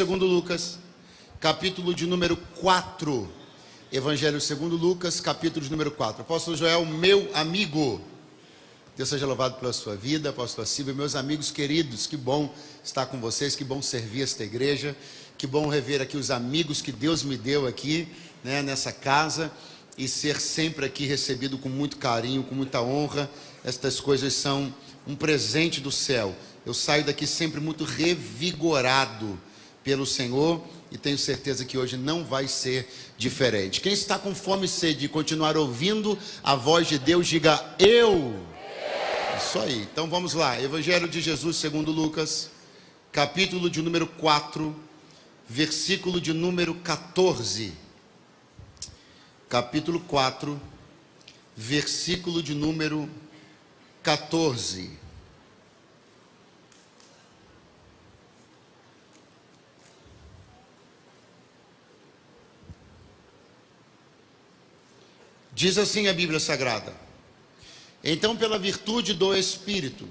Segundo Lucas, capítulo de número 4. Evangelho segundo Lucas, capítulo de número 4. Apóstolo Joel, meu amigo, Deus seja louvado pela sua vida. Apóstolo Silvio, meus amigos queridos, que bom estar com vocês, que bom servir esta igreja, que bom rever aqui os amigos que Deus me deu aqui, nessa casa, e ser sempre aqui recebido com muito carinho, com muita honra. Estas coisas são um presente do céu. Eu saio daqui sempre muito revigorado pelo Senhor, e tenho certeza que hoje não vai ser diferente. Quem está com fome e sede de continuar ouvindo a voz de Deus, diga eu. Isso aí, então vamos lá. Evangelho de Jesus segundo Lucas, capítulo de número 4, versículo de número 14. Capítulo 4, versículo de número 14. Diz assim a Bíblia Sagrada: então, pela virtude do Espírito,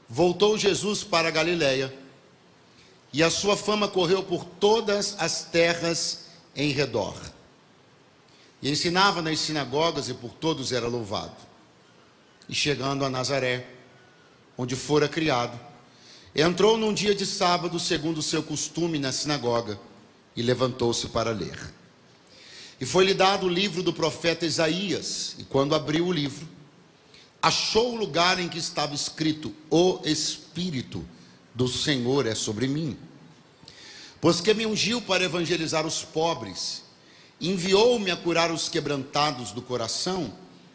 voltou Jesus para a Galiléia, e a sua fama correu por todas as terras em redor. E ensinava nas sinagogas, e por todos era louvado. E chegando a Nazaré, onde fora criado, entrou num dia de sábado, segundo o seu costume, na sinagoga, e levantou-se para ler. E foi-lhe dado o livro do profeta Isaías, e quando abriu o livro, achou o lugar em que estava escrito: o Espírito do Senhor é sobre mim, pois que me ungiu para evangelizar os pobres, enviou-me a curar os quebrantados do coração,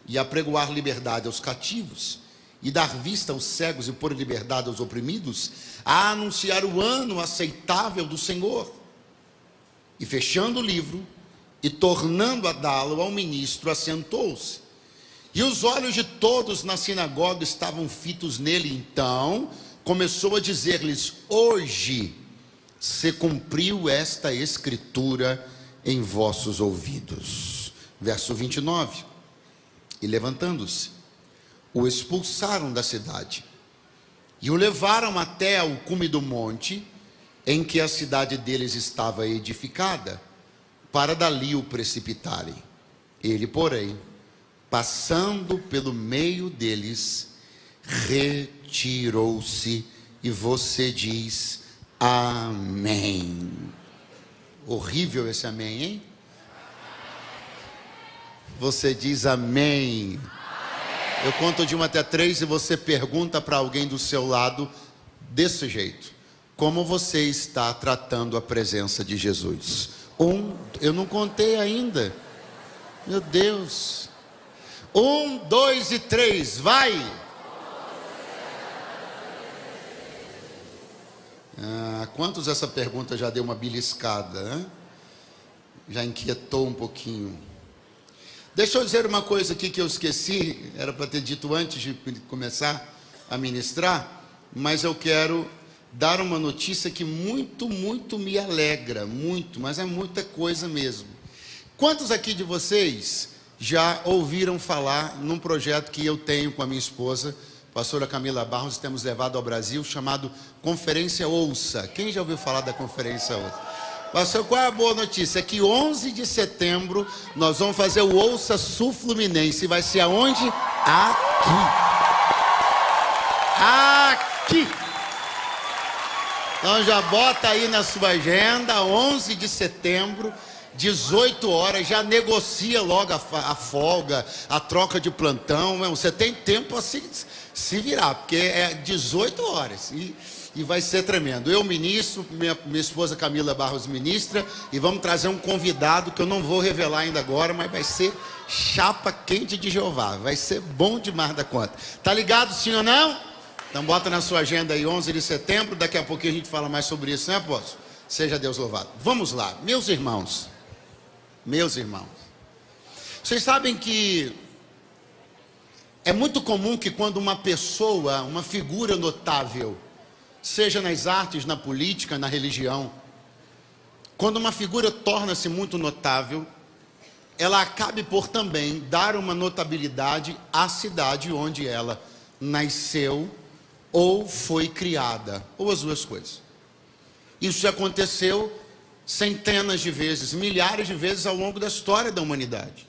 e a pregoar liberdade aos cativos, e dar vista aos cegos, e pôr liberdade aos oprimidos, a anunciar o ano aceitável do Senhor. E fechando o livro, e tornando a dá-lo ao ministro, assentou-se. E os olhos de todos na sinagoga estavam fitos nele. Então começou a dizer-lhes: hoje se cumpriu esta escritura em vossos ouvidos. Verso 29. E levantando-se, o expulsaram da cidade, e o levaram até ao cume do monte, em que a cidade deles estava edificada, para dali o precipitarem. Ele, porém, passando pelo meio deles, retirou-se. E você diz amém. Horrível esse amém, hein? Você diz amém. Eu conto de 1 até 3 e você pergunta para alguém do seu lado desse jeito: como você está tratando a presença de Jesus? Eu não contei ainda. Meu Deus. 1, 2 e 3, vai. Quantos essa pergunta já deu uma beliscada, hein? Já inquietou um pouquinho. Deixa eu dizer uma coisa aqui que eu esqueci, era para ter dito antes de começar a ministrar, mas eu quero dar uma notícia que muito me alegra, muito, mas é muita coisa mesmo. Quantos aqui de vocês já ouviram falar num projeto que eu tenho com a minha esposa, pastora Camila Barros, temos levado ao Brasil, chamado Conferência Ouça? Quem já ouviu falar da Conferência Ouça? Pastor, qual é a boa notícia? É que 11 de setembro nós vamos fazer o Ouça Sul Fluminense. Vai ser aonde? Aqui. Então já bota aí na sua agenda, 11 de setembro, 18 horas, já negocia logo a folga, a troca de plantão. Você tem tempo a se virar, porque é 18 horas e vai ser tremendo. Eu ministro, minha esposa Camila Barros ministra, e vamos trazer um convidado que eu não vou revelar ainda agora, mas vai ser chapa quente de Jeová, vai ser bom demais da conta. Tá ligado, sim ou não? Então bota na sua agenda aí, 11 de setembro, daqui a pouquinho a gente fala mais sobre isso, né, apóstolo? Seja Deus louvado. Vamos lá, meus irmãos, vocês sabem que é muito comum que quando uma pessoa, uma figura notável, seja nas artes, na política, na religião, quando uma figura torna-se muito notável, ela acabe por também dar uma notabilidade à cidade onde ela nasceu ou foi criada, ou as duas coisas. Isso aconteceu centenas de vezes, milhares de vezes ao longo da história da humanidade.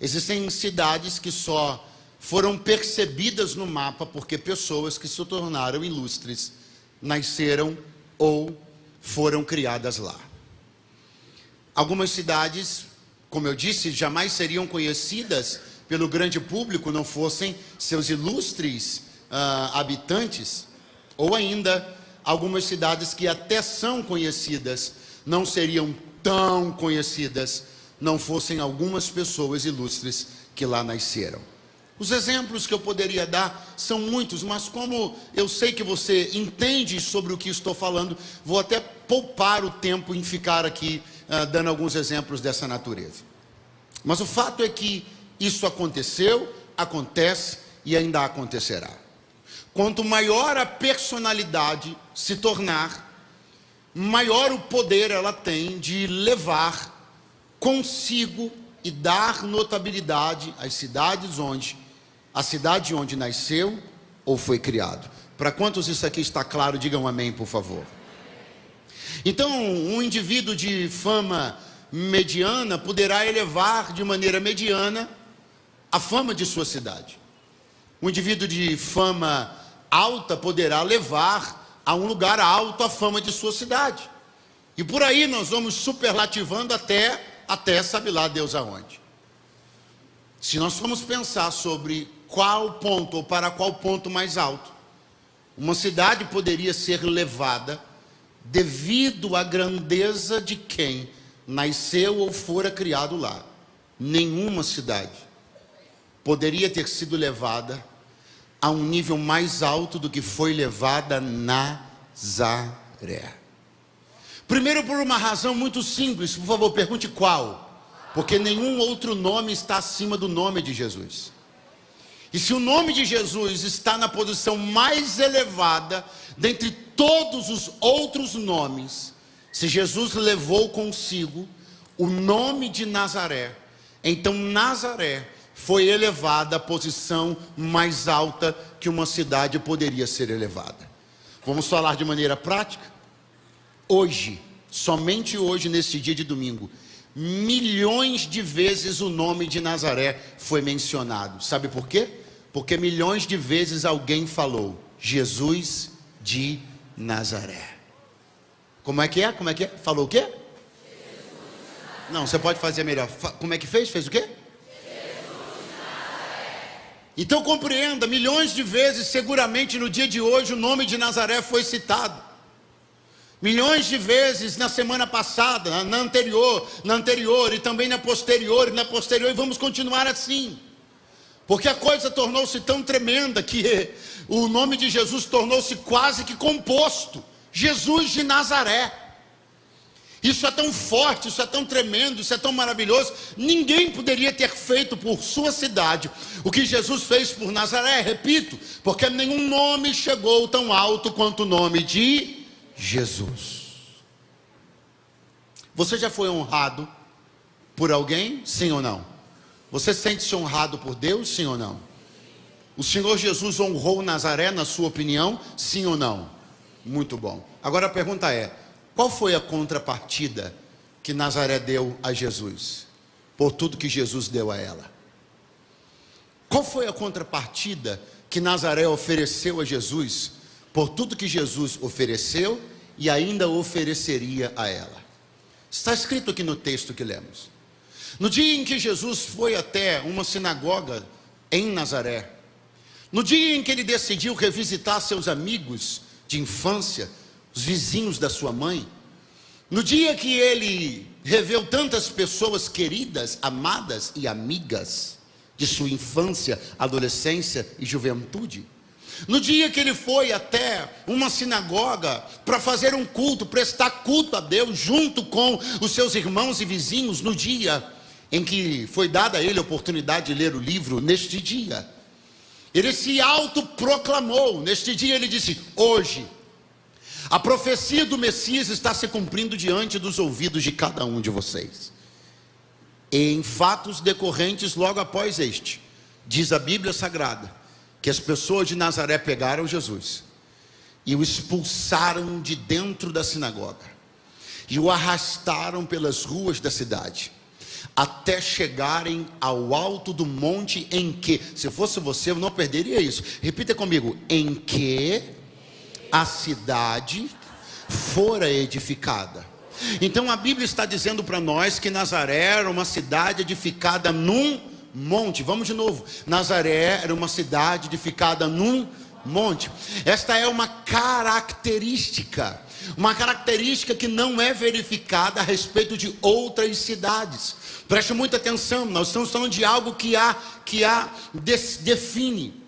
Existem cidades que só foram percebidas no mapa porque pessoas que se tornaram ilustres nasceram ou foram criadas lá. Algumas cidades, como eu disse, jamais seriam conhecidas pelo grande público não fossem seus ilustres habitantes, ou ainda algumas cidades que até são conhecidas não seriam tão conhecidas não fossem algumas pessoas ilustres que lá nasceram. Os exemplos que eu poderia dar são muitos, mas como eu sei que você entende sobre o que estou falando, vou até poupar o tempo em ficar aqui dando alguns exemplos dessa natureza. Mas o fato é que isso aconteceu, acontece e ainda acontecerá. Quanto maior a personalidade se tornar, maior o poder ela tem de levar consigo e dar notabilidade às cidades a cidade onde nasceu ou foi criado. Para quantos isso aqui está claro, digam amém, por favor. Então, um indivíduo de fama mediana poderá elevar de maneira mediana a fama de sua cidade. Um indivíduo de fama alta poderá levar a um lugar alto a fama de sua cidade. E por aí nós vamos superlativando até sabe lá Deus aonde. Se nós formos pensar sobre qual ponto ou para qual ponto mais alto uma cidade poderia ser levada devido à grandeza de quem nasceu ou fora criado lá, nenhuma cidade poderia ter sido levada a um nível mais alto do que foi levada Nazaré. Primeiro, por uma razão muito simples, por favor, pergunte qual? Porque nenhum outro nome está acima do nome de Jesus. E se o nome de Jesus está na posição mais elevada dentre todos os outros nomes, se Jesus levou consigo o nome de Nazaré, então Nazaré foi elevada à posição mais alta que uma cidade poderia ser elevada. Vamos falar de maneira prática? Hoje, somente hoje, nesse dia de domingo, milhões de vezes o nome de Nazaré foi mencionado. Sabe por quê? Porque milhões de vezes alguém falou Jesus de Nazaré. Como é que é? Como é que é? Falou o quê? Não, você pode fazer melhor. Como é que fez? Fez o quê? Então compreenda, milhões de vezes, seguramente no dia de hoje, o nome de Nazaré foi citado. Milhões de vezes na semana passada, na anterior e também na posterior, e vamos continuar assim. Porque a coisa tornou-se tão tremenda que o nome de Jesus tornou-se quase que composto. Jesus de Nazaré. Isso é tão forte, isso é tão tremendo, isso é tão maravilhoso. Ninguém poderia ter feito por sua cidade o que Jesus fez por Nazaré, repito, porque nenhum nome chegou tão alto quanto o nome de Jesus. Você já foi honrado por alguém? Sim ou não? Você sente-se honrado por Deus? Sim ou não? O Senhor Jesus honrou Nazaré, na sua opinião? Sim ou não? Muito bom. Agora a pergunta é: qual foi a contrapartida que Nazaré deu a Jesus, por tudo que Jesus deu a ela? Qual foi a contrapartida que Nazaré ofereceu a Jesus, por tudo que Jesus ofereceu e ainda ofereceria a ela? Está escrito aqui no texto que lemos. No dia em que Jesus foi até uma sinagoga em Nazaré, no dia em que ele decidiu revisitar seus amigos de infância, os vizinhos da sua mãe, no dia que ele reveu tantas pessoas queridas, amadas e amigas de sua infância, adolescência e juventude, no dia que ele foi até uma sinagoga para fazer um culto, prestar culto a Deus junto com os seus irmãos e vizinhos, no dia em que foi dada a ele a oportunidade de ler o livro, neste dia ele se autoproclamou. Neste dia ele disse: hoje a profecia do Messias está se cumprindo diante dos ouvidos de cada um de vocês. E em fatos decorrentes logo após este, diz a Bíblia Sagrada, que as pessoas de Nazaré pegaram Jesus, e o expulsaram de dentro da sinagoga, e o arrastaram pelas ruas da cidade, até chegarem ao alto do monte em que, se fosse você, eu não perderia isso. Repita comigo: em que a cidade fora edificada. Então a Bíblia está dizendo para nós que Nazaré era uma cidade edificada num monte. Vamos de novo: Nazaré era uma cidade edificada num monte. Esta é uma característica que não é verificada a respeito de outras cidades. Preste muita atenção, nós estamos falando de algo que define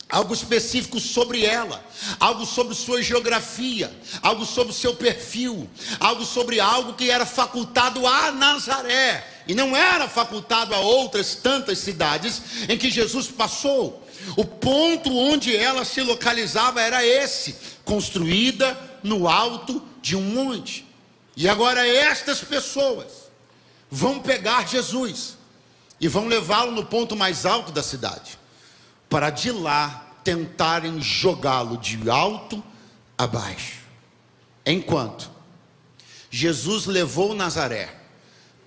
algo específico sobre ela, algo sobre sua geografia, algo sobre seu perfil, algo que era facultado a Nazaré e não era facultado a outras tantas cidades em que Jesus passou. O ponto onde ela se localizava era esse: construída no alto de um monte. E agora estas pessoas vão pegar Jesus e vão levá-lo no ponto mais alto da cidade, para de lá tentarem jogá-lo de alto a baixo. Enquanto Jesus levou Nazaré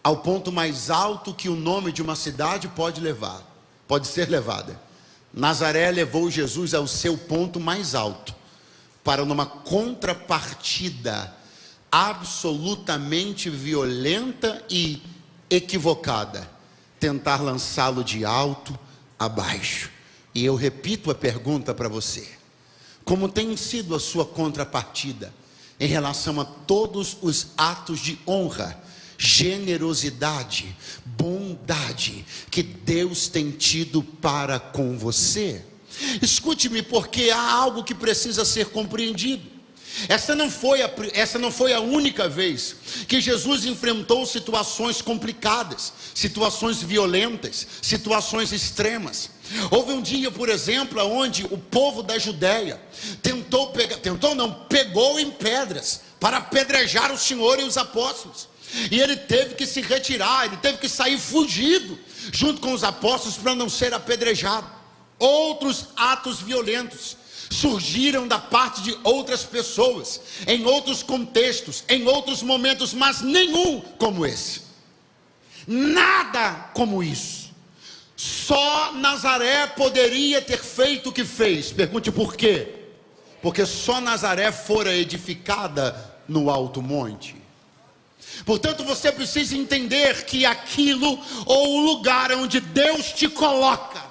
ao ponto mais alto que o nome de uma cidade pode ser levada, Nazaré levou Jesus ao seu ponto mais alto, para numa contrapartida absolutamente violenta e equivocada, tentar lançá-lo de alto a baixo. E eu repito a pergunta para você: como tem sido a sua contrapartida em relação a todos os atos de honra, generosidade, bondade que Deus tem tido para com você? Escute-me, porque há algo que precisa ser compreendido. Essa não foi a única vez que Jesus enfrentou situações complicadas, situações violentas, situações extremas. Houve um dia, por exemplo, onde o povo da Judéia pegou em pedras para apedrejar o Senhor e os apóstolos. E ele teve que se retirar, ele teve que sair fugido junto com os apóstolos para não ser apedrejado. Outros atos violentos surgiram da parte de outras pessoas, em outros contextos, em outros momentos, mas nenhum como esse. Nada como isso. Só Nazaré poderia ter feito o que fez. Pergunte por quê? Porque só Nazaré fora edificada no alto monte. Portanto, você precisa entender que aquilo, ou o lugar onde Deus te coloca,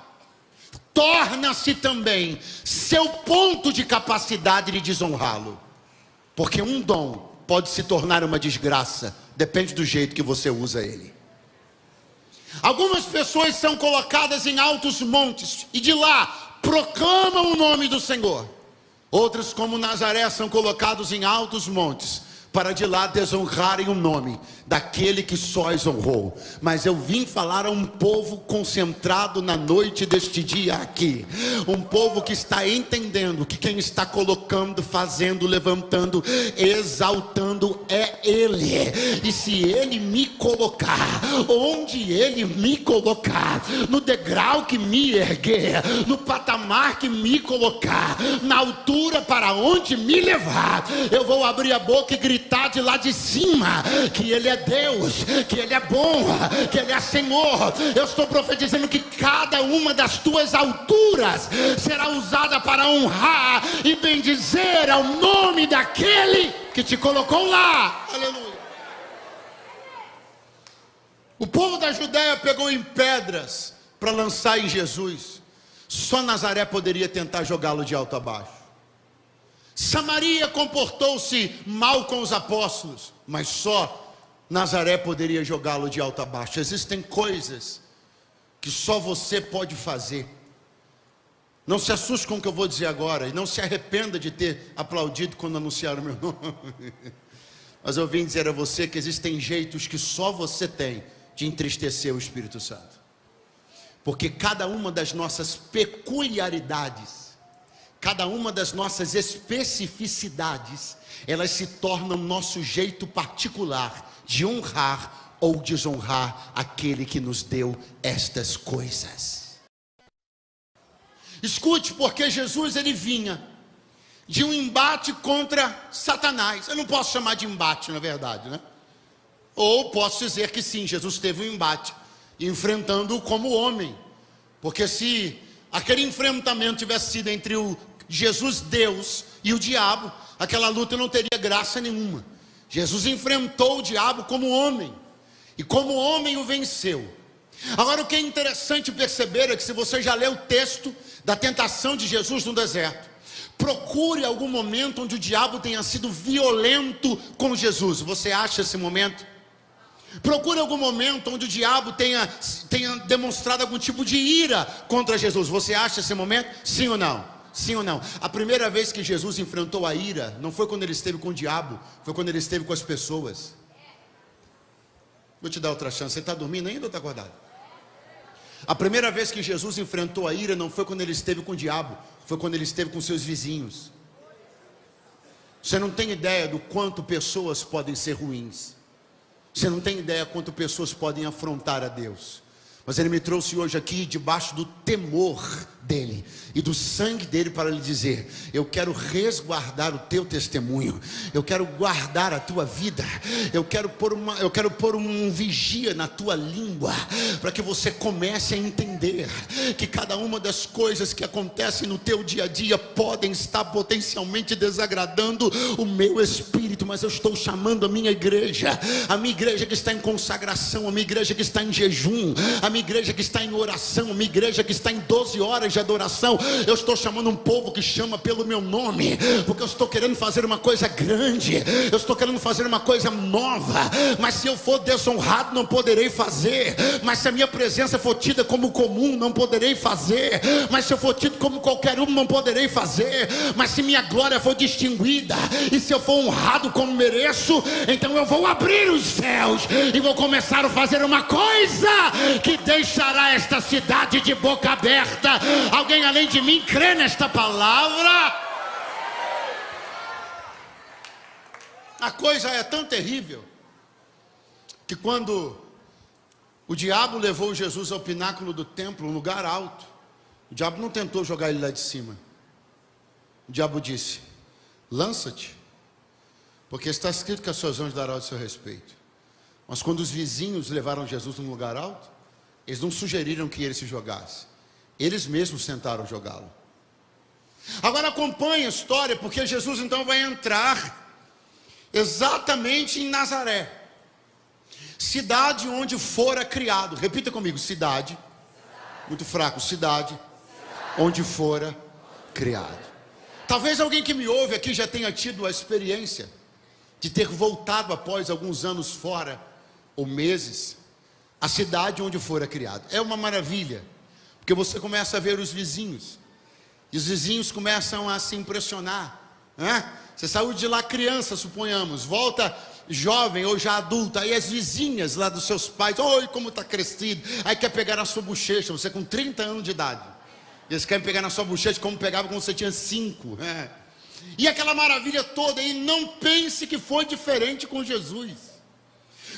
torna-se também seu ponto de capacidade de desonrá-lo. Porque um dom pode se tornar uma desgraça, depende do jeito que você usa ele. Algumas pessoas são colocadas em altos montes e de lá proclamam o nome do Senhor. Outras, como Nazaré, são colocados em altos montes para de lá desonrarem o nome daquele que só os honrou. Mas eu vim falar a um povo concentrado na noite deste dia aqui, um povo que está entendendo que quem está colocando, fazendo, levantando, exaltando é Ele. E se Ele me colocar, onde Ele me colocar, no degrau que me erguer, no patamar que me colocar, na altura para onde me levar, eu vou abrir a boca e gritar de lá de cima que Ele é Deus, que Ele é bom, que Ele é Senhor. Eu estou profetizando que cada uma das tuas alturas será usada para honrar e bendizer ao nome daquele que te colocou lá. Aleluia. O povo da Judéia pegou em pedras para lançar em Jesus. Só Nazaré poderia tentar jogá-lo de alto a baixo. Samaria comportou-se mal com os apóstolos, mas só Nazaré poderia jogá-lo de alto a baixo. Existem coisas que só você pode fazer. Não se assuste com o que eu vou dizer agora, e não se arrependa de ter aplaudido quando anunciaram o meu nome. Mas eu vim dizer a você que existem jeitos que só você tem de entristecer o Espírito Santo. Porque cada uma das nossas peculiaridades, cada uma das nossas especificidades, elas se tornam nosso jeito particular de honrar ou desonrar aquele que nos deu estas coisas. Escute, porque Jesus ele vinha de um embate contra Satanás. Eu não posso chamar de embate, na verdade, né? Ou posso dizer que sim, Jesus teve um embate, enfrentando-o como homem. Porque se aquele enfrentamento tivesse sido entre o Jesus Deus e o diabo, aquela luta não teria graça nenhuma. Jesus enfrentou o diabo como homem, e como homem o venceu. Agora, o que é interessante perceber é que, se você já leu o texto da tentação de Jesus no deserto, procure algum momento onde o diabo tenha sido violento com Jesus. Você acha esse momento? Procure algum momento onde o diabo tenha demonstrado algum tipo de ira contra Jesus. Você acha esse momento? Sim ou não? Sim ou não? A primeira vez que Jesus enfrentou a ira não foi quando ele esteve com o diabo, foi quando ele esteve com as pessoas. Vou te dar outra chance. Você está dormindo ainda ou está acordado? A primeira vez que Jesus enfrentou a ira não foi quando ele esteve com o diabo, foi quando ele esteve com seus vizinhos. Você não tem ideia do quanto pessoas podem ser ruins. Você não tem ideia quanto pessoas podem afrontar a Deus. Mas Ele me trouxe hoje aqui debaixo do temor dEle e do sangue dEle para lhe dizer: eu quero resguardar o teu testemunho, eu quero guardar a tua vida, eu quero pôr um vigia na tua língua, para que você comece a entender que cada uma das coisas que acontecem no teu dia a dia podem estar potencialmente desagradando o meu espírito. Mas eu estou chamando a minha igreja que está em consagração, a minha igreja que está em jejum, a minha igreja que está em oração, a minha igreja que está em 12 horas de adoração. Eu estou chamando um povo que chama pelo meu nome, porque eu estou querendo fazer uma coisa grande, eu estou querendo fazer uma coisa nova. Mas se eu for desonrado, não poderei fazer. Mas se a minha presença for tida como comum, não poderei fazer. Mas se eu for tido como qualquer um, não poderei fazer. Mas se minha glória for distinguida, e se eu for honrado como mereço, então eu vou abrir os céus e vou começar a fazer uma coisa que deixará esta cidade de boca aberta. Alguém além de mim crê nesta palavra? A coisa é tão terrível que, quando o diabo levou Jesus ao pináculo do templo, um lugar alto, o diabo não tentou jogar ele lá de cima. O diabo disse: lança-te, porque está escrito que as suas mãos darão ao seu respeito. Mas quando os vizinhos levaram Jesus num lugar alto, eles não sugeriram que ele se jogasse, eles mesmos tentaram jogá-lo. Agora acompanhe a história, porque Jesus então vai entrar exatamente em Nazaré, cidade onde fora criado. Repita comigo: cidade. Muito fraco. Cidade onde fora criado. Talvez alguém que me ouve aqui já tenha tido a experiência de ter voltado após alguns anos fora, ou meses, a cidade onde fora criado. É uma maravilha, porque você começa a ver os vizinhos, e os vizinhos começam a se impressionar, né? Você saiu de lá criança, suponhamos, volta jovem ou já adulta, aí as vizinhas lá dos seus pais: oi, como está crescido. Aí quer pegar na sua bochecha, você com 30 anos de idade, eles querem pegar na sua bochecha como pegava quando você tinha 5, né? E aquela maravilha toda. E não pense que foi diferente com Jesus,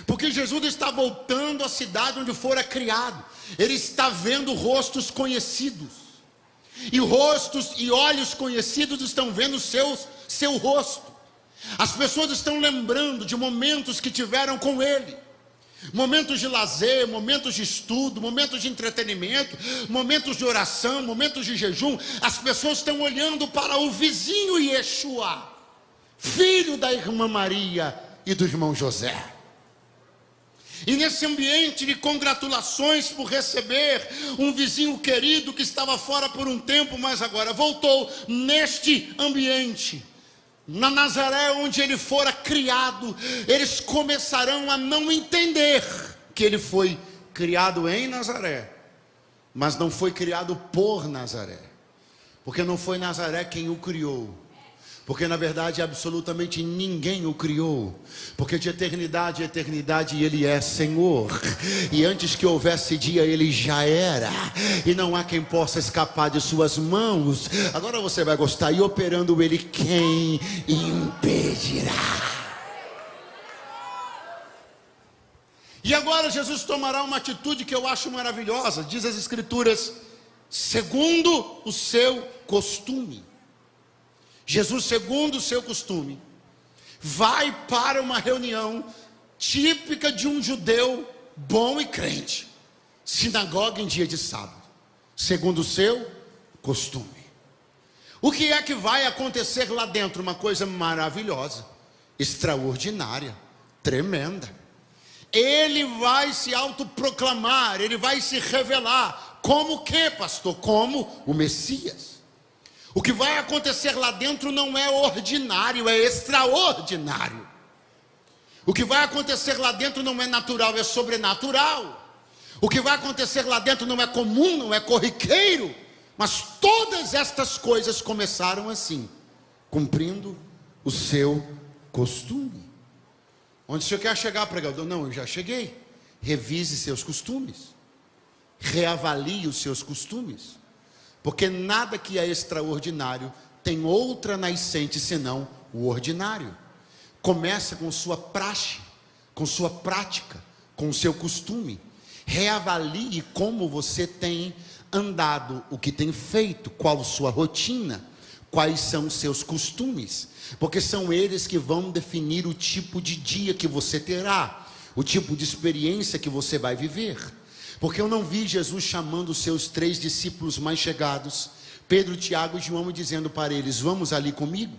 porque Jesus está voltando à cidade onde fora criado. Ele está vendo rostos conhecidos, e rostos e olhos conhecidos estão vendo seu rosto. As pessoas estão lembrando de momentos que tiveram com ele, momentos de lazer, momentos de estudo, momentos de entretenimento, momentos de oração, momentos de jejum. As pessoas estão olhando para o vizinho Yeshua, filho da irmã Maria e do irmão José. E nesse ambiente de congratulações por receber um vizinho querido que estava fora por um tempo, mas agora voltou, neste ambiente, na Nazaré onde ele fora criado, eles começarão a não entender que ele foi criado em Nazaré, mas não foi criado por Nazaré, porque não foi Nazaré quem o criou, porque na verdade absolutamente ninguém o criou, porque de eternidade a eternidade ele é Senhor, e antes que houvesse dia ele já era, e não há quem possa escapar de suas mãos. Agora você vai gostar: e operando ele, quem impedirá? E agora Jesus tomará uma atitude que eu acho maravilhosa. Diz as Escrituras: segundo o seu costume. Jesus, segundo o seu costume, vai para uma reunião típica de um judeu bom e crente, sinagoga em dia de sábado, segundo o seu costume. O que é que vai acontecer lá dentro? Uma coisa maravilhosa, extraordinária, tremenda. Ele vai se autoproclamar, ele vai se revelar. Como o que, pastor? Como o Messias. O que vai acontecer lá dentro não é ordinário, é extraordinário. O que vai acontecer lá dentro não é natural, é sobrenatural. O que vai acontecer lá dentro não é comum, não é corriqueiro. Mas todas estas coisas começaram assim, cumprindo o seu costume. Onde o senhor quer chegar, pregador? Não, eu já cheguei. Revise seus costumes. Reavalie os seus costumes. Porque nada que é extraordinário tem outra nascente senão o ordinário. Começa com sua praxe, com sua prática, com o seu costume. Reavalie como você tem andado, o que tem feito, qual sua rotina, quais são os seus costumes, porque são eles que vão definir o tipo de dia que você terá, o tipo de experiência que você vai viver. Porque eu não vi Jesus chamando os seus 3 discípulos mais chegados, Pedro, Tiago e João, dizendo para eles: vamos ali comigo,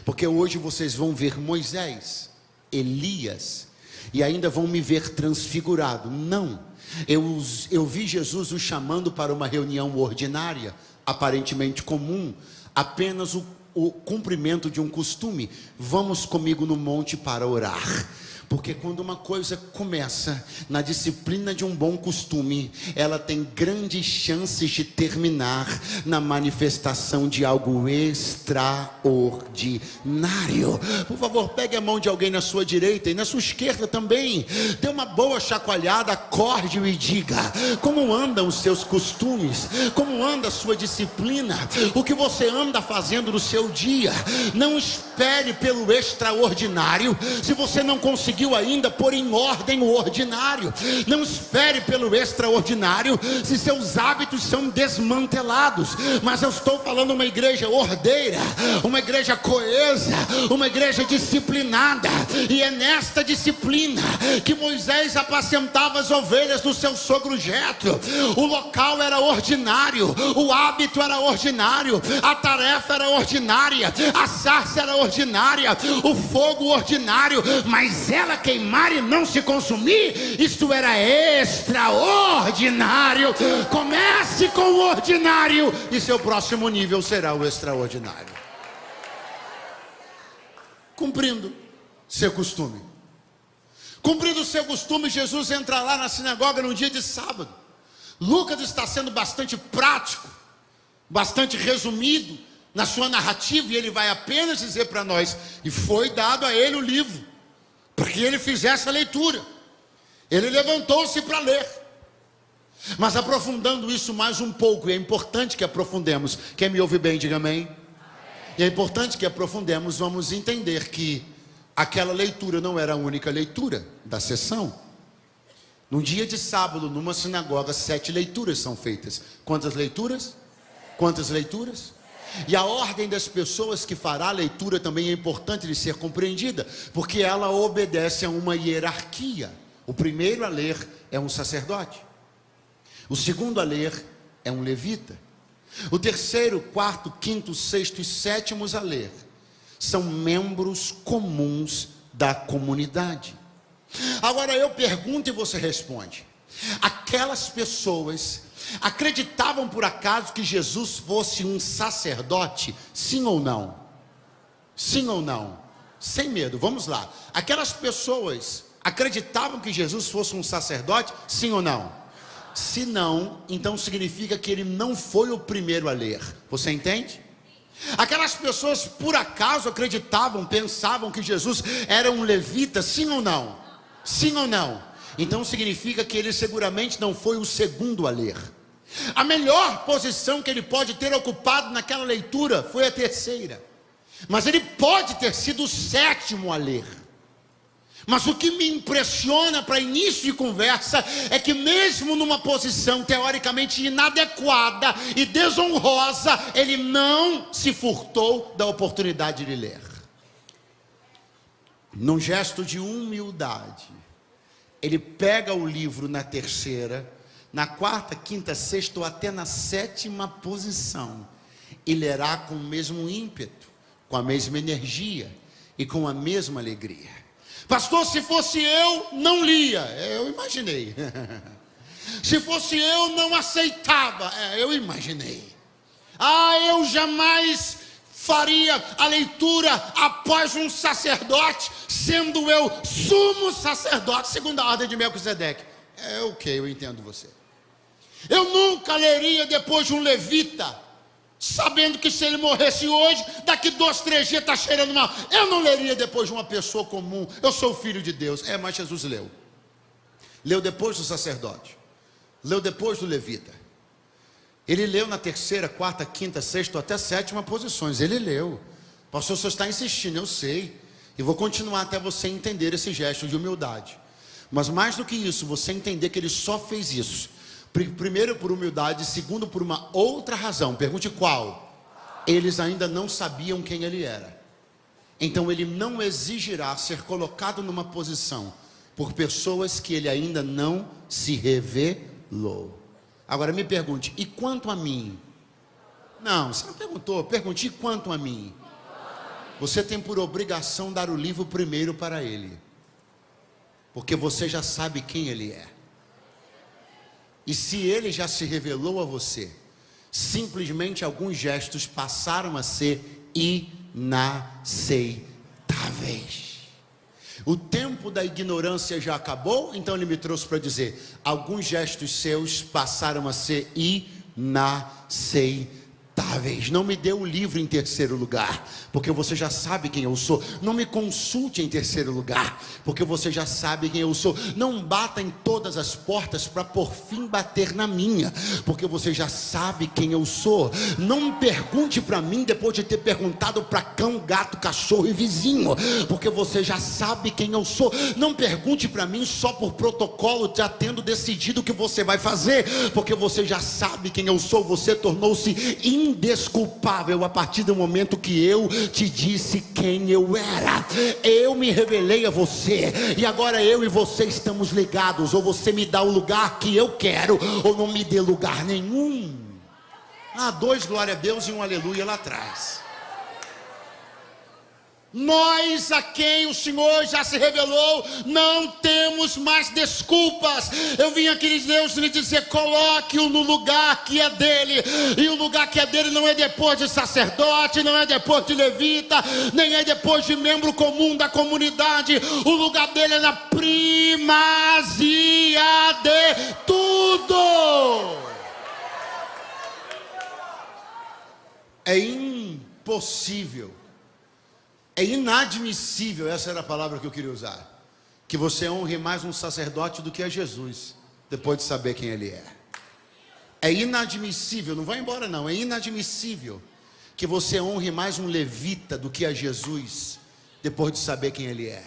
porque hoje vocês vão ver Moisés, Elias, e ainda vão me ver transfigurado. Não, eu vi Jesus os chamando para uma reunião ordinária, aparentemente comum, apenas o cumprimento de um costume. Vamos comigo no monte para orar. Porque quando uma coisa começa na disciplina de um bom costume, ela tem grandes chances de terminar na manifestação de algo extraordinário. Por favor, pegue a mão de alguém na sua direita e na sua esquerda também. Dê uma boa chacoalhada, acorde e diga: como andam os seus costumes? Como anda a sua disciplina? O que você anda fazendo no seu dia? Não espere pelo extraordinário se você não conseguir ainda pôr em ordem o ordinário. Não espere pelo extraordinário se seus hábitos são desmantelados. Mas eu estou falando uma igreja ordeira, uma igreja coesa, uma igreja disciplinada. E é nesta disciplina que Moisés apacentava as ovelhas do seu sogro Jetro. O local era ordinário, o hábito era ordinário, a tarefa era ordinária, a sarça era ordinária, o fogo ordinário, mas ela queimar e não se consumir, isto era extraordinário. Comece com o ordinário e seu próximo nível será o extraordinário. Cumprindo seu costume. Cumprindo seu costume, Jesus entra lá na sinagoga no dia de sábado. Lucas está sendo bastante prático, bastante resumido na sua narrativa, e ele vai apenas dizer para nós: e foi dado a ele o livro, para que ele fizesse a leitura. Ele levantou-se para ler. Mas aprofundando isso mais um pouco, e é importante que aprofundemos. Quem me ouve bem, diga amém. E é importante que aprofundemos, vamos entender que aquela leitura não era a única leitura da sessão. Num dia de sábado, numa sinagoga, 7 leituras são feitas. Quantas leituras? Quantas leituras? E a ordem das pessoas que fará a leitura também é importante de ser compreendida, porque ela obedece a uma hierarquia. O primeiro a ler é um sacerdote, o segundo a ler é um levita, o terceiro, quarto, quinto, sexto e sétimos a ler são membros comuns da comunidade. Agora eu pergunto e você responde: aquelas pessoas acreditavam por acaso que Jesus fosse um sacerdote? Sim ou não? Sim ou não? Sem medo, vamos lá. Aquelas pessoas acreditavam que Jesus fosse um sacerdote? Sim ou não? Se não, então significa que ele não foi o primeiro a ler. Você entende? Aquelas pessoas por acaso acreditavam, pensavam que Jesus era um levita? Sim ou não? Sim ou não? Então significa que ele seguramente não foi o segundo a ler. A melhor posição que ele pode ter ocupado naquela leitura foi a terceira, mas ele pode ter sido o sétimo a ler, Mas o que me impressiona para início de conversa é que mesmo numa posição teoricamente inadequada e desonrosa, ele não se furtou da oportunidade de ler. Num gesto de humildade, ele pega o livro na terceira, na quarta, quinta, sexta ou até na sétima posição e lerá com o mesmo ímpeto, com a mesma energia e com a mesma alegria. Pastor, se fosse eu, não lia. Eu imaginei. Se fosse eu, não aceitava. Eu imaginei. Eu jamais faria a leitura após um sacerdote, sendo eu sumo sacerdote, segundo a ordem de Melquisedeque. Eu entendo você. Eu nunca leria depois de um levita, sabendo que se ele morresse hoje, daqui 2, 3 dias está cheirando mal. Eu não leria depois de uma pessoa comum. Eu sou o filho de Deus. Mas Jesus leu. Leu depois do sacerdote. Leu depois do levita. Ele leu na terceira, quarta, quinta, sexta, até sétima posições. Ele leu. Pastor, o senhor está insistindo, eu sei. E vou continuar até você entender esse gesto de humildade. Mas mais do que isso, você entender que ele só fez isso. Primeiro por humildade, segundo por uma outra razão. Pergunte qual? Eles ainda não sabiam quem ele era. Então ele não exigirá ser colocado numa posição por pessoas que ele ainda não se revelou. Agora me pergunte, e quanto a mim? Não, você não perguntou. Pergunte, e quanto a mim? Você tem por obrigação dar o livro primeiro para ele, porque você já sabe quem ele é. E se ele já se revelou a você, simplesmente alguns gestos passaram a ser inaceitáveis. O tempo da ignorância já acabou, então ele me trouxe para dizer, alguns gestos seus passaram a ser inaceitáveis. Não me dê o livro em terceiro lugar, porque você já sabe quem eu sou. Não me consulte em terceiro lugar, porque você já sabe quem eu sou. Não bata em todas as portas para por fim bater na minha, porque você já sabe quem eu sou. Não me pergunte para mim depois de ter perguntado para cão, gato, cachorro e vizinho, porque você já sabe quem eu sou. Não pergunte para mim só por protocolo, já tendo decidido o que você vai fazer, porque você já sabe quem eu sou. Você tornou-se indesculpável a partir do momento que eu te disse quem eu era. Eu me revelei a você, e agora eu e você estamos ligados. Ou você me dá o lugar que eu quero, ou não me dê lugar nenhum. 2 glória a Deus e 1 aleluia lá atrás. Nós a quem o Senhor já se revelou, não temos mais desculpas. Eu vim aqui, Deus, lhe dizer, coloque-o no lugar que é dele. E o lugar que é dele não é depois de sacerdote, não é depois de levita, nem é depois de membro comum da comunidade. O lugar dele é na primazia de tudo. É impossível, é inadmissível, essa era a palavra que eu queria usar, que você honre mais um sacerdote do que a Jesus, depois de saber quem ele é. É inadmissível, não vai embora não, é inadmissível que você honre mais um levita do que a Jesus, depois de saber quem ele é.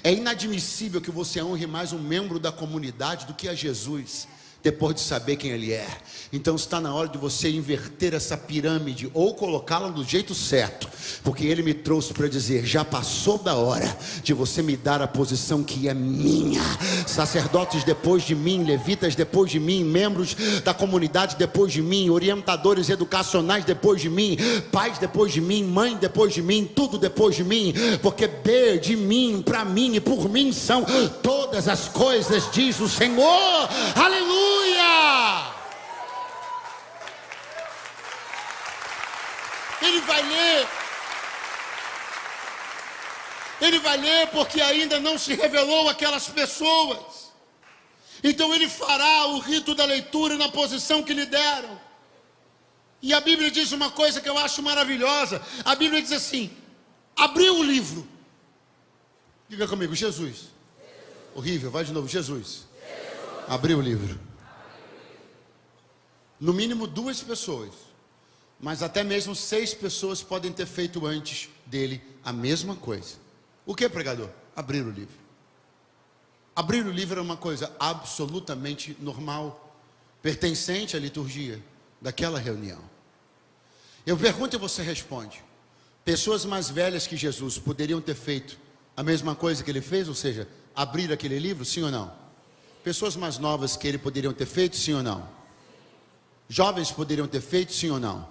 É inadmissível que você honre mais um membro da comunidade do que a Jesus, depois de saber quem ele é. Então está na hora de você inverter essa pirâmide, ou colocá-la do jeito certo, porque ele me trouxe para dizer, já passou da hora de você me dar a posição que é minha. Sacerdotes depois de mim, levitas depois de mim, membros da comunidade depois de mim, orientadores educacionais depois de mim, pais depois de mim, mãe depois de mim, tudo depois de mim, porque de mim, para mim e por mim são todas as coisas, diz o Senhor. Aleluia! Ele vai ler porque ainda não se revelou aquelas pessoas. Então ele fará o rito da leitura na posição que lhe deram. E a Bíblia diz uma coisa que eu acho maravilhosa. A Bíblia diz assim: abriu o livro. Diga comigo, Jesus. Horrível, vai de novo, Jesus. Abriu o livro. No mínimo 2 pessoas, mas até mesmo 6 pessoas podem ter feito antes dele a mesma coisa. O que, pregador? Abrir o livro. Abrir o livro era uma coisa absolutamente normal, pertencente à liturgia daquela reunião. Eu pergunto e você responde. Pessoas mais velhas que Jesus poderiam ter feito a mesma coisa que ele fez, ou seja, abrir aquele livro, sim ou não? Pessoas mais novas que ele poderiam ter feito, sim ou não? Jovens poderiam ter feito, sim ou não?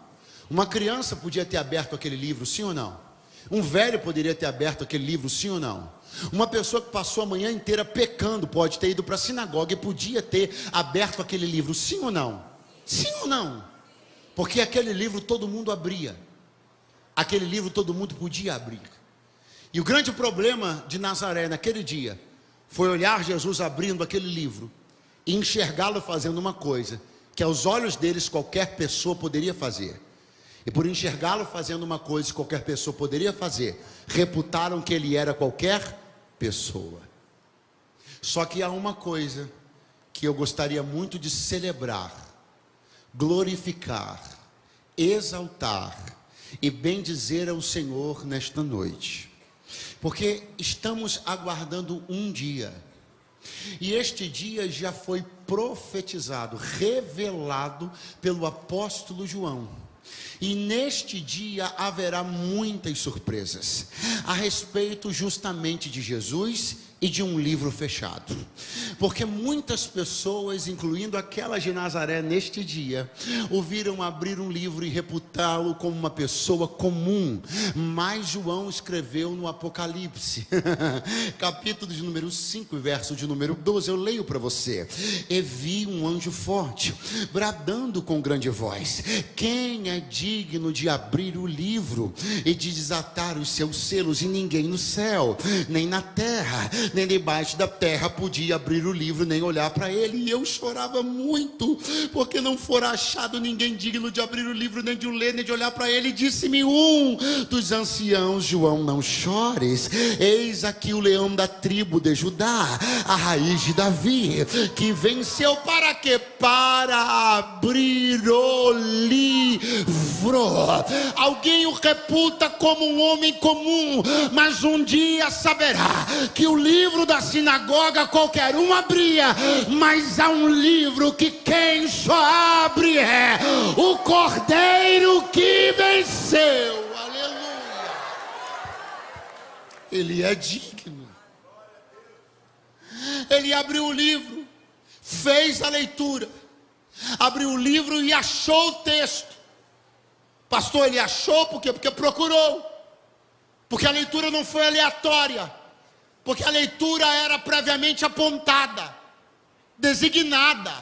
Uma criança podia ter aberto aquele livro, sim ou não? Um velho poderia ter aberto aquele livro, sim ou não? Uma pessoa que passou a manhã inteira pecando pode ter ido para a sinagoga e podia ter aberto aquele livro, sim ou não? Sim ou não? Porque aquele livro todo mundo abria. Aquele livro todo mundo podia abrir. E o grande problema de Nazaré naquele dia foi olhar Jesus abrindo aquele livro e enxergá-lo fazendo uma coisa que aos olhos deles qualquer pessoa poderia fazer. E por enxergá-lo fazendo uma coisa que qualquer pessoa poderia fazer, reputaram que ele era qualquer pessoa. Só que há uma coisa que eu gostaria muito de celebrar, glorificar, exaltar e bendizer ao Senhor nesta noite. Porque estamos aguardando um dia. E este dia já foi profetizado, revelado pelo apóstolo João. E neste dia haverá muitas surpresas a respeito justamente de Jesus e de um livro fechado. Porque muitas pessoas, incluindo aquelas de Nazaré neste dia, ouviram abrir um livro e reputá-lo como uma pessoa comum. Mas João escreveu no Apocalipse, capítulo de número 5, verso de número 12, eu leio para você. E vi um anjo forte, bradando com grande voz: quem é digno de abrir o livro e de desatar os seus selos? E ninguém no céu, nem na terra, nem debaixo da terra podia abrir o livro, nem olhar para ele. E eu chorava muito, porque não fora achado ninguém digno de abrir o livro, nem de o ler, nem de olhar para ele. E disse-me um dos anciãos: João, não chores, eis aqui o leão da tribo de Judá, a raiz de Davi, que venceu para quê? Para abrir o livro. Alguém o reputa como um homem comum, mas um dia saberá que o livro da sinagoga qualquer um abria, mas há um livro que quem só abre é o Cordeiro que venceu. Aleluia. Ele é digno. Ele abriu o livro, fez a leitura, abriu o livro e achou o texto. Pastor, ele achou por quê? Porque procurou. Porque a leitura não foi aleatória. Porque a leitura era previamente apontada, designada.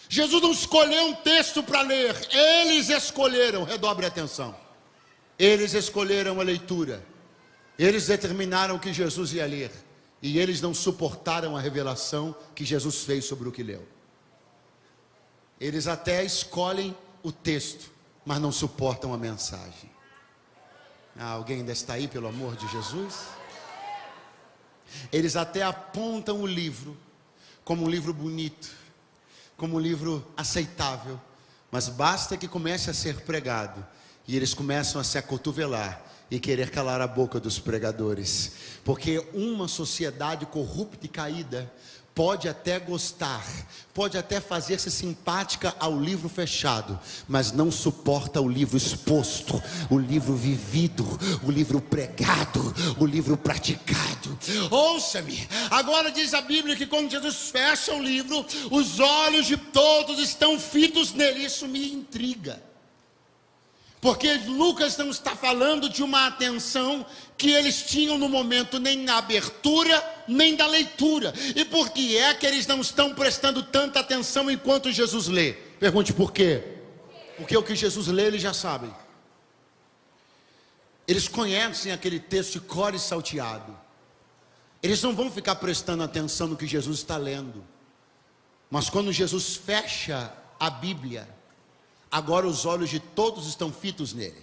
Jesus não escolheu um texto para ler. Eles escolheram, redobre a atenção. Eles escolheram a leitura. Eles determinaram o que Jesus ia ler. E eles não suportaram a revelação que Jesus fez sobre o que leu. Eles até escolhem o texto, mas não suportam a mensagem. Alguém ainda está aí, pelo amor de Jesus? Eles até apontam o livro como um livro bonito, como um livro aceitável, mas basta que comece a ser pregado e eles começam a se acotovelar e querer calar a boca dos pregadores. Porque uma sociedade corrupta e caída pode até gostar, pode até fazer-se simpática ao livro fechado, mas não suporta o livro exposto, o livro vivido, o livro pregado, o livro praticado. Ouça-me, agora diz a Bíblia que quando Jesus fecha o livro, os olhos de todos estão fitos nele. Isso me intriga. Porque Lucas não está falando de uma atenção que eles tinham no momento, nem na abertura, nem da leitura. E por que é que eles não estão prestando tanta atenção enquanto Jesus lê? Pergunte por quê? Porque o que Jesus lê, eles já sabem. Eles conhecem aquele texto de cor e salteado. Eles não vão ficar prestando atenção no que Jesus está lendo. Mas quando Jesus fecha a Bíblia, agora os olhos de todos estão fitos nele.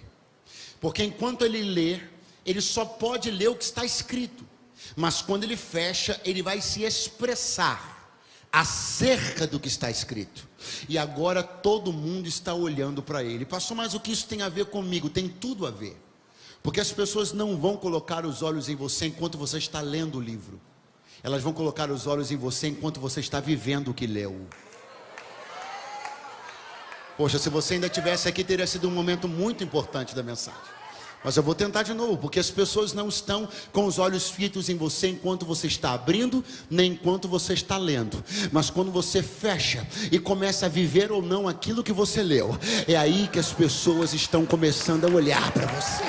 Porque enquanto ele lê, ele só pode ler o que está escrito. Mas quando ele fecha, ele vai se expressar acerca do que está escrito. E agora todo mundo está olhando para ele. Pastor, mas o que isso tem a ver comigo? Tem tudo a ver. Porque as pessoas não vão colocar os olhos em você enquanto você está lendo o livro. Elas vão colocar os olhos em você enquanto você está vivendo o que leu. Poxa, se você ainda estivesse aqui, teria sido um momento muito importante da mensagem. Mas eu vou tentar de novo, porque as pessoas não estão com os olhos fitos em você enquanto você está abrindo, nem enquanto você está lendo. Mas quando você fecha e começa a viver ou não aquilo que você leu, é aí que as pessoas estão começando a olhar para você.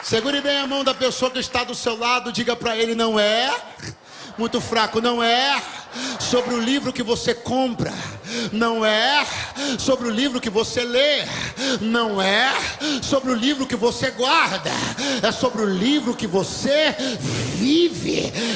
Segure bem a mão da pessoa que está do seu lado, diga para ele: não é muito fraco, não é sobre o livro que você compra, não é sobre o livro que você lê, não é sobre o livro que você guarda, é sobre o livro que você vive.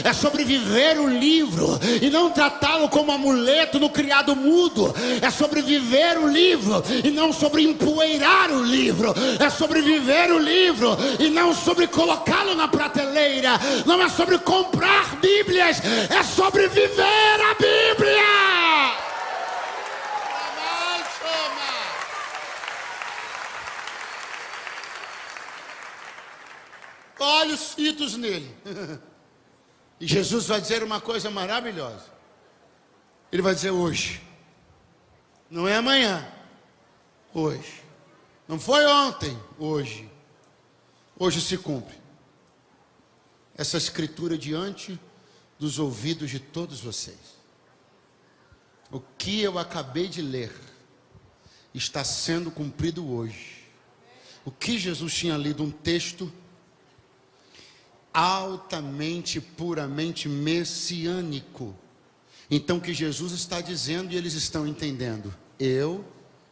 É sobre viver o livro e não tratá-lo como amuleto no criado mudo. É sobre viver o livro e não sobre empoeirar o livro. É sobre viver o livro e não sobre colocá-lo na prateleira. Não é sobre comprar Bíblias, é sobre viver a Bíblia. Olhos fitos nele. E Jesus vai dizer uma coisa maravilhosa. Ele vai dizer: hoje. Não é amanhã. Hoje. Não foi ontem. Hoje. Hoje se cumpre essa escritura diante dos ouvidos de todos vocês. O que eu acabei de ler está sendo cumprido hoje. O que Jesus tinha lido, um texto altamente, puramente messiânico. Então o que Jesus está dizendo e eles estão entendendo: eu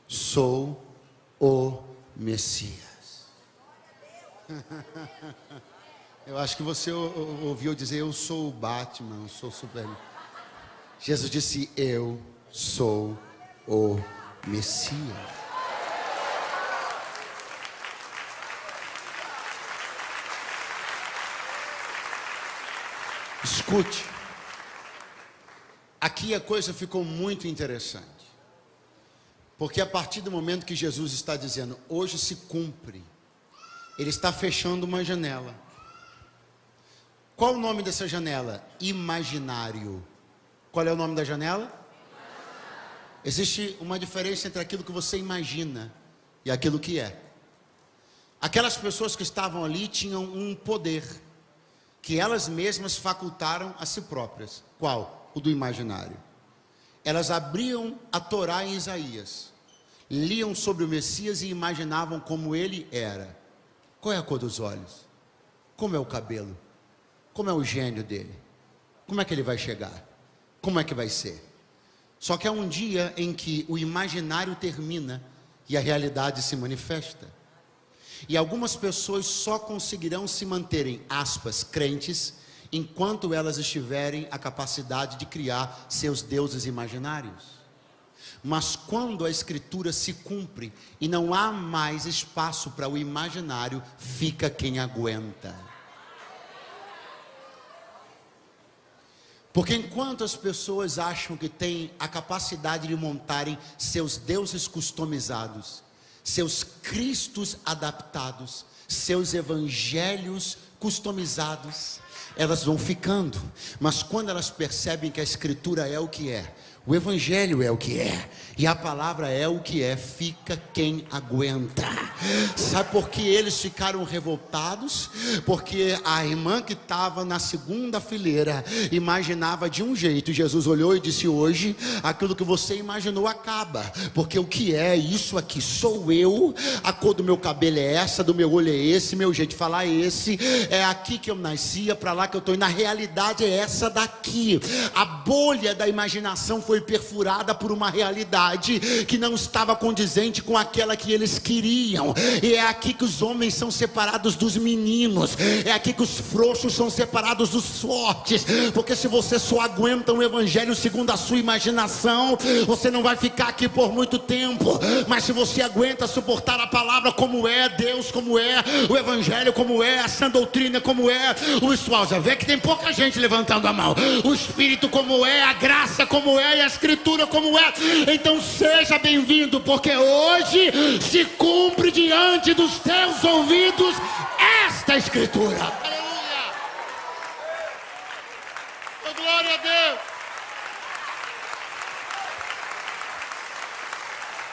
sou o Messias. Eu acho que você ouviu dizer: eu sou o Batman, eu sou o Superman. Jesus disse: eu sou o Messias. Escute, aqui a coisa ficou muito interessante, porque a partir do momento que Jesus está dizendo: hoje se cumpre, ele está fechando uma janela. Qual o nome dessa janela? Imaginário. Qual é o nome da janela? Existe uma diferença entre aquilo que você imagina e aquilo que é. Aquelas pessoas que estavam ali tinham um poder que elas mesmas facultaram a si próprias. Qual? O do imaginário. Elas abriam a Torá em Isaías, liam sobre o Messias e imaginavam como ele era. Qual é a cor dos olhos? Como é o cabelo? Como é o gênio dele? Como é que ele vai chegar? Como é que vai ser? Só que há um dia em que o imaginário termina e a realidade se manifesta. E algumas pessoas só conseguirão se manterem, aspas, crentes, enquanto elas estiverem a capacidade de criar seus deuses imaginários. Mas quando a escritura se cumpre e não há mais espaço para o imaginário, fica quem aguenta. Porque enquanto as pessoas acham que têm a capacidade de montarem seus deuses customizados, seus cristos adaptados, seus evangelhos customizados, elas vão ficando. Mas quando elas percebem que a escritura é o que é, o evangelho é o que é, e a palavra é o que é, fica quem aguenta. Sabe por que eles ficaram revoltados? Porque a irmã que estava na segunda fileira imaginava de um jeito. Jesus olhou e disse: hoje aquilo que você imaginou acaba, porque o que é isso aqui sou eu, a cor do meu cabelo é essa, do meu olho é esse, meu jeito de falar é esse, é aqui que eu nasci, é para lá que eu estou indo. Na realidade é essa daqui. A bolha da imaginação foi perfurada por uma realidade que não estava condizente com aquela que eles queriam. E é aqui que os homens são separados dos meninos, é aqui que os frouxos são separados dos fortes. Porque se você só aguenta um evangelho segundo a sua imaginação, você não vai ficar aqui por muito tempo. Mas se você aguenta suportar a palavra como é, Deus como é, o evangelho como é, a sã doutrina como é, o visual, já vê que tem pouca gente levantando a mão, o Espírito como é, a graça como é e a escritura como é. Então seja bem-vindo, porque hoje se cumpre diante dos teus ouvidos esta escritura. Aleluia! Oh, glória a Deus!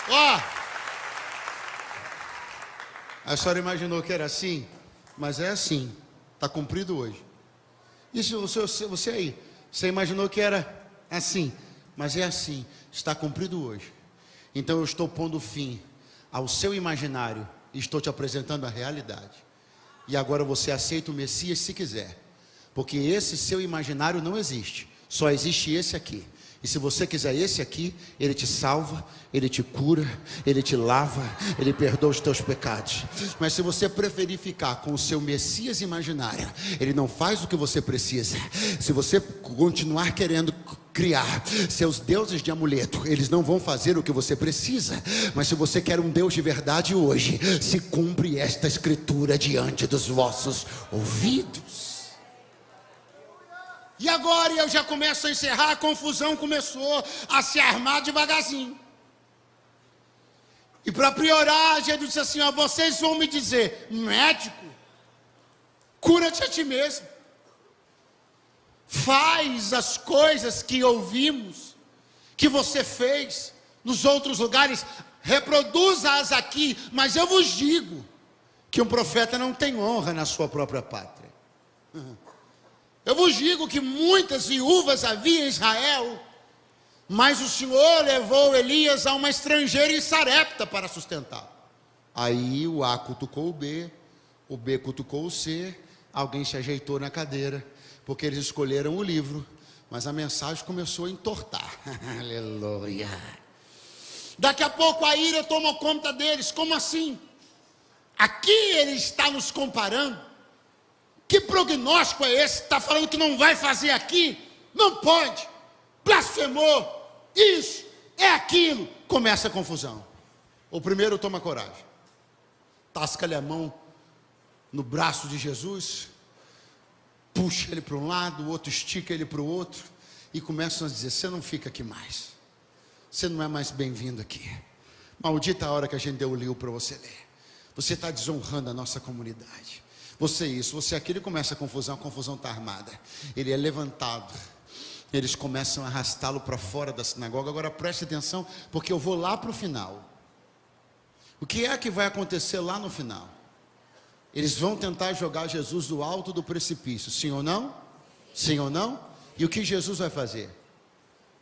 Ó, a senhora imaginou que era assim, mas é assim, está cumprido hoje. Isso você aí, você imaginou que era assim, mas é assim, está cumprido hoje. Então eu estou pondo fim ao seu imaginário e estou te apresentando a realidade. E agora você aceita o Messias se quiser, porque esse seu imaginário não existe, só existe esse aqui. E se você quiser esse aqui, ele te salva, ele te cura, ele te lava, ele perdoa os teus pecados. Mas se você preferir ficar com o seu Messias imaginário, ele não faz o que você precisa. Se você continuar querendo criar seus deuses de amuleto, eles não vão fazer o que você precisa. Mas se você quer um Deus de verdade hoje, se cumpre esta escritura diante dos vossos ouvidos. E agora eu já começo a encerrar, a confusão começou a se armar devagarzinho. E para piorar, Jesus disse assim, ó, vocês vão me dizer, médico, cura-te a ti mesmo. Faz as coisas que ouvimos, que você fez nos outros lugares, reproduza-as aqui, mas eu vos digo que um profeta não tem honra na sua própria pátria. Eu vos digo que muitas viúvas havia em Israel, mas o Senhor levou Elias a uma estrangeira em Sarepta para sustentar. Aí o A cutucou o B cutucou o C, alguém se ajeitou na cadeira, porque eles escolheram o livro, mas a mensagem começou a entortar. Aleluia. Daqui a pouco a ira toma conta deles. Como assim? Aqui ele está nos comparando. Que prognóstico é esse? Está falando que não vai fazer aqui? Não pode. Blasfemou. Isso, é aquilo. Começa a confusão. O primeiro toma coragem. Tasca-lhe a mão no braço de Jesus. Puxa ele para um lado, o outro estica ele para o outro. E começam a dizer, você não fica aqui mais. Você não é mais bem-vindo aqui. Maldita a hora que a gente deu o livro para você ler. Você está desonrando a nossa comunidade. Você isso, você aquilo, começa a confusão está armada. Ele é levantado. Eles começam a arrastá-lo para fora da sinagoga. Agora preste atenção, porque eu vou lá para o final. O que é que vai acontecer lá no final? Eles vão tentar jogar Jesus do alto do precipício, sim ou não? Sim ou não? E o que Jesus vai fazer?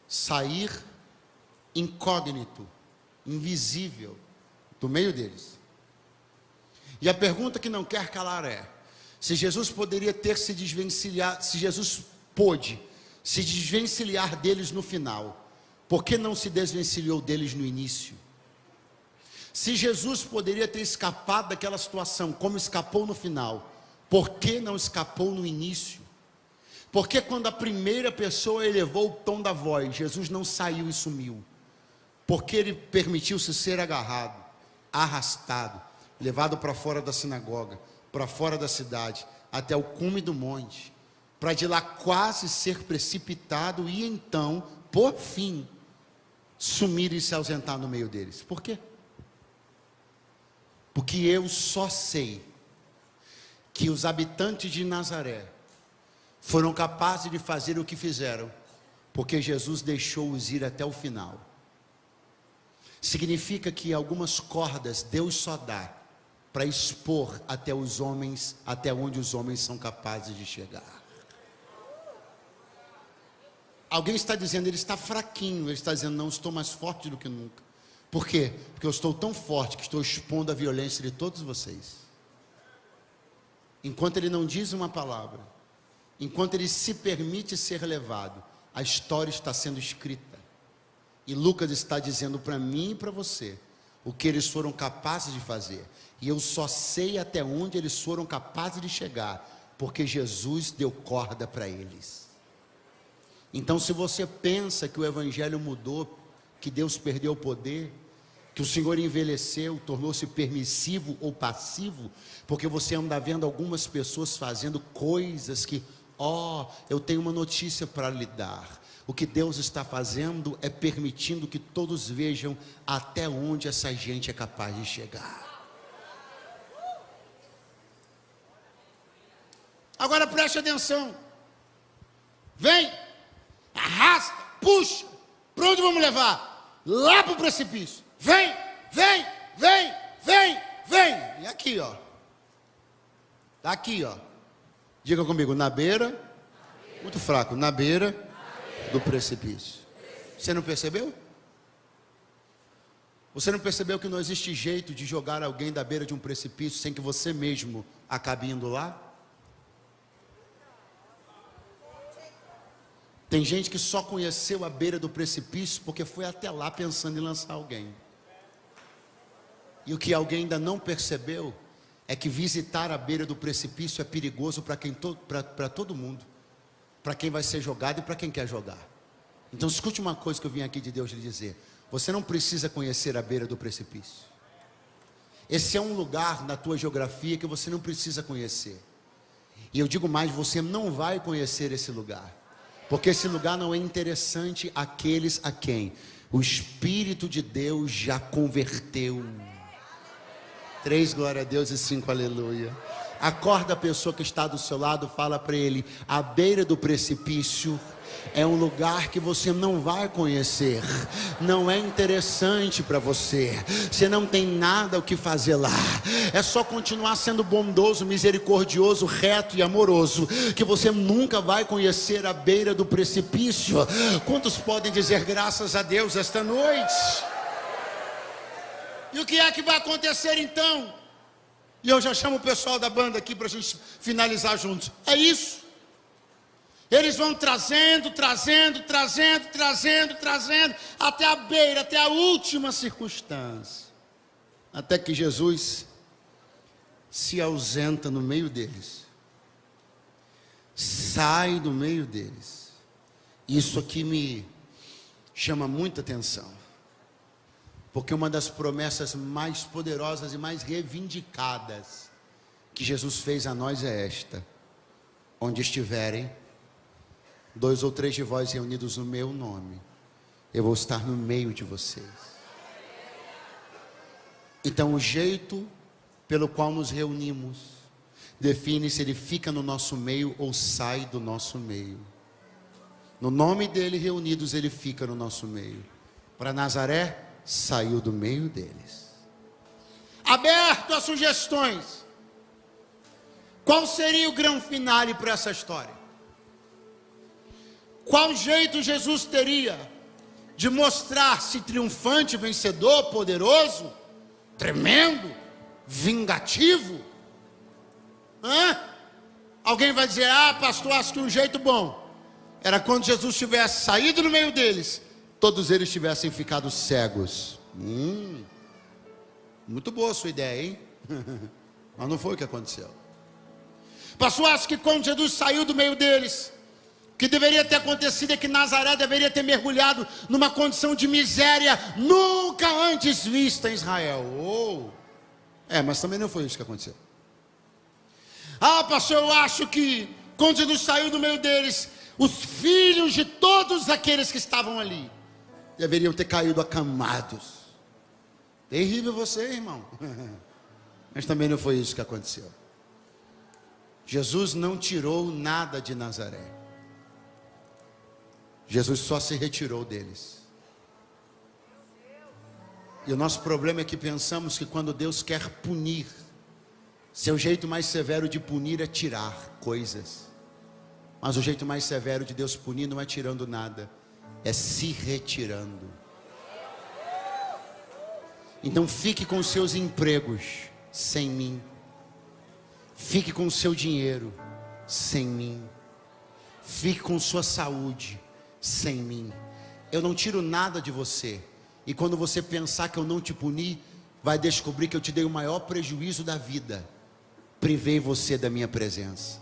Sair incógnito, invisível, do meio deles. E a pergunta que não quer calar é, se Jesus poderia ter se desvencilhado, se Jesus pôde se desvencilhar deles no final, por que não se desvencilhou deles no início? Se Jesus poderia ter escapado daquela situação, como escapou no final, por que não escapou no início? Porque quando a primeira pessoa elevou o tom da voz, Jesus não saiu e sumiu, porque ele permitiu-se ser agarrado, arrastado, levado para fora da sinagoga, para fora da cidade, até o cume do monte, para de lá quase ser precipitado e então, por fim, sumir e se ausentar no meio deles. Por quê? Porque eu só sei que os habitantes de Nazaré foram capazes de fazer o que fizeram, porque Jesus deixou-os ir até o final. Significa que algumas cordas Deus só dá para expor até os homens, até onde os homens são capazes de chegar. Alguém está dizendo, ele está fraquinho, ele está dizendo, não, estou mais forte do que nunca. Por quê? Porque eu estou tão forte que estou expondo a violência de todos vocês. Enquanto ele não diz uma palavra, enquanto ele se permite ser levado, a história está sendo escrita. E Lucas está dizendo para mim e para você o que eles foram capazes de fazer. E eu só sei até onde eles foram capazes de chegar, porque Jesus deu corda para eles. Então, se você pensa que o evangelho mudou, que Deus perdeu o poder, que o Senhor envelheceu, tornou-se permissivo ou passivo, porque você anda vendo algumas pessoas fazendo coisas que, eu tenho uma notícia para lhe dar. O que Deus está fazendo é permitindo que todos vejam até onde essa gente é capaz de chegar. Agora preste atenção. Vem, arrasta, puxa. Para onde vamos levar? Lá para o precipício. Vem, vem, vem, vem, vem. E aqui, ó. Está aqui, ó. Diga comigo, na beira. Muito fraco, na beira do precipício. Você não percebeu? Você não percebeu que não existe jeito de jogar alguém da beira de um precipício sem que você mesmo acabe indo lá? Tem gente que só conheceu a beira do precipício porque foi até lá pensando em lançar alguém. E o que alguém ainda não percebeu é que visitar a beira do precipício é perigoso para todo mundo. Para quem vai ser jogado e para quem quer jogar. Então escute uma coisa que eu vim aqui de Deus lhe dizer. Você não precisa conhecer a beira do precipício. Esse é um lugar na tua geografia que você não precisa conhecer. E eu digo mais, você não vai conhecer esse lugar. Porque esse lugar não é interessante àqueles a quem o Espírito de Deus já converteu. 3 glória a Deus e 5 aleluia. Acorda a pessoa que está do seu lado, fala para ele: a beira do precipício é um lugar que você não vai conhecer, não é interessante para você, você não tem nada o que fazer lá, é só continuar sendo bondoso, misericordioso, reto e amoroso, que você nunca vai conhecer a beira do precipício. Quantos podem dizer graças a Deus esta noite? E o que é que vai acontecer então? E eu já chamo o pessoal da banda aqui para a gente finalizar juntos. É isso. Eles vão trazendo, até a beira, até a última circunstância. Até que Jesus se ausenta no meio deles. Sai do meio deles. Isso aqui me chama muita atenção. Porque uma das promessas mais poderosas e mais reivindicadas que Jesus fez a nós é esta: onde estiverem 2 ou 3 de vós reunidos no meu nome, eu vou estar no meio de vocês. Então o jeito pelo qual nos reunimos define se ele fica no nosso meio ou sai do nosso meio. No nome dele reunidos, ele fica no nosso meio. Para Nazaré, saiu do meio deles. Aberto a sugestões. Qual seria o grande finale para essa história? Qual jeito Jesus teria de mostrar-se triunfante, vencedor, poderoso, tremendo, vingativo? Alguém vai dizer: ah, pastor, acho que um jeito bom era quando Jesus tivesse saído no meio deles, todos eles tivessem ficado cegos. Muito boa a sua ideia, hein? Mas não foi o que aconteceu. Pastor, acho que quando Jesus saiu do meio deles, o que deveria ter acontecido é que Nazaré deveria ter mergulhado numa condição de miséria nunca antes vista em Israel. Mas também não foi isso que aconteceu. Ah, pastor, eu acho que quando Jesus saiu do meio deles, os filhos de todos aqueles que estavam ali deveriam ter caído acamados. Terrível você, irmão. Mas também não foi isso que aconteceu. Jesus não tirou nada de Nazaré. Jesus só se retirou deles. E o nosso problema é que pensamos que quando Deus quer punir, seu jeito mais severo de punir é tirar coisas. Mas o jeito mais severo de Deus punir não é tirando nada, é se retirando. Então fique com seus empregos sem mim. Fique com o seu dinheiro sem mim. Fique com sua saúde sem mim. Eu não tiro nada de você. E quando você pensar que eu não te puni, vai descobrir que eu te dei o maior prejuízo da vida. Privei você da minha presença.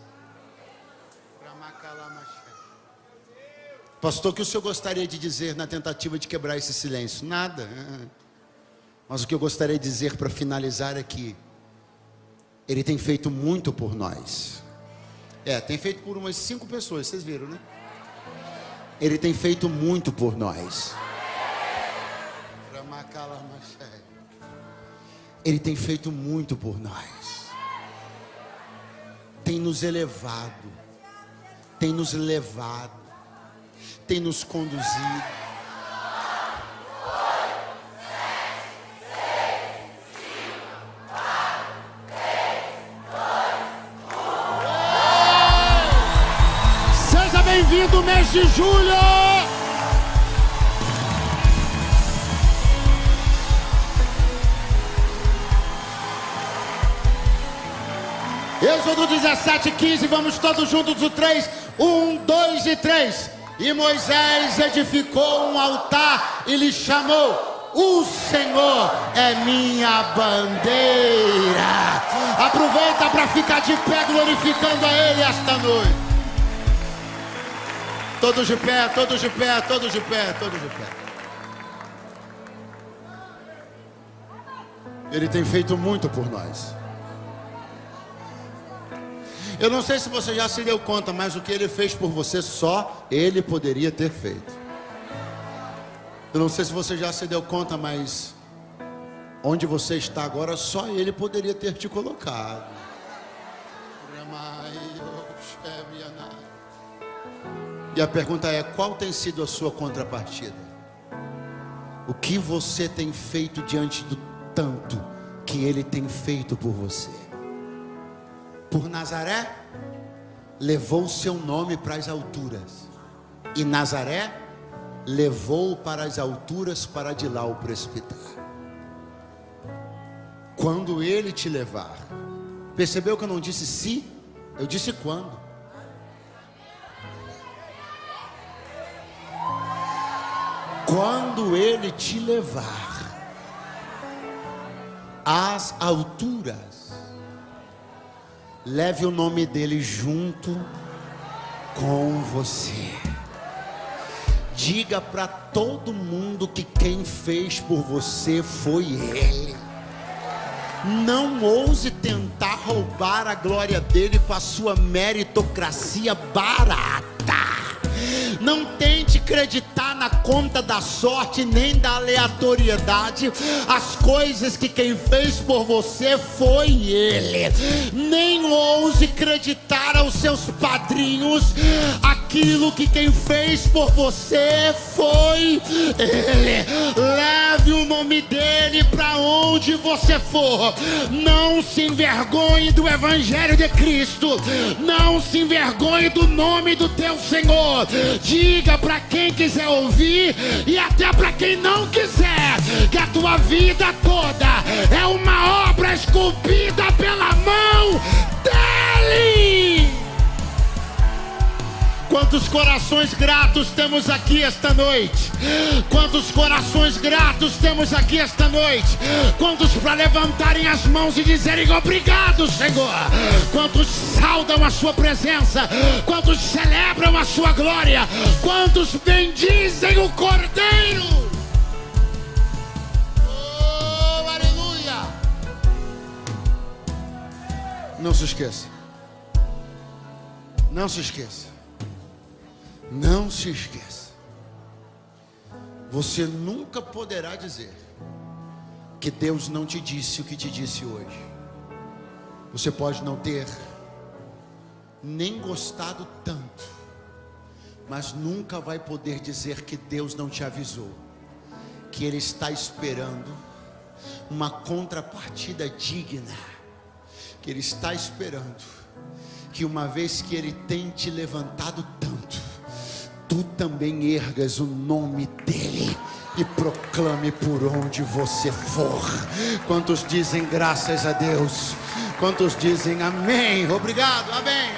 Pastor, o que o senhor gostaria de dizer na tentativa de quebrar esse silêncio? Nada. Mas o que eu gostaria de dizer para finalizar é que Ele tem feito muito por nós. Tem feito por umas 5 pessoas, vocês viram, né? Ele tem feito muito por nós. Ele tem feito muito por nós. tem nos elevado, tem nos levado, tem nos conduzido. Seja bem-vindo, mês de julho! Êxodo 17:15, vamos todos juntos do 3, 1, 2 e 3. E Moisés edificou um altar e lhe chamou: o Senhor é minha bandeira. Aproveita para ficar de pé glorificando a Ele esta noite. Todos de pé, todos de pé, todos de pé, todos de pé. Ele tem feito muito por nós. Eu não sei se você já se deu conta, mas o que Ele fez por você, só Ele poderia ter feito. Eu não sei se você já se deu conta, mas onde você está agora, só Ele poderia ter te colocado. E a pergunta é: qual tem sido a sua contrapartida? O que você tem feito diante do tanto que Ele tem feito por você? Por Nazaré, levou o seu nome para as alturas, e Nazaré levou para as alturas para de lá o precipitar. Quando Ele te levar, percebeu que eu não disse se, eu disse quando. Quando Ele te levar às alturas, leve o nome dele junto com você. Diga para todo mundo que quem fez por você foi Ele. Não ouse tentar roubar a glória dele com a sua meritocracia barata. Não tente acreditar na conta da sorte nem da aleatoriedade. As coisas que quem fez por você foi Ele. Nem ouse acreditar aos seus padrinhos. Aquilo que quem fez por você foi Ele. Leve o nome dele para onde você for. Não se envergonhe do Evangelho de Cristo. Não se envergonhe do nome do teu Senhor. Diga para quem quiser ouvir e até para quem não quiser, que a tua vida toda é uma obra esculpida pela mão dele. Quantos corações gratos temos aqui esta noite? Quantos corações gratos temos aqui esta noite? Quantos para levantarem as mãos e dizerem obrigado, Senhor? Quantos saudam a sua presença? Quantos celebram a sua glória? Quantos bendizem o Cordeiro? Oh, aleluia! Não se esqueça. Não se esqueça. Não se esqueça. Você nunca poderá dizer que Deus não te disse o que te disse hoje. Você pode não ter nem gostado tanto, mas nunca vai poder dizer que Deus não te avisou, que Ele está esperando uma contrapartida digna, que Ele está esperando que uma vez que Ele tem te levantado tanto, tu também ergas o nome dele e proclame por onde você for. Quantos dizem graças a Deus? Quantos dizem amém? Obrigado, amém.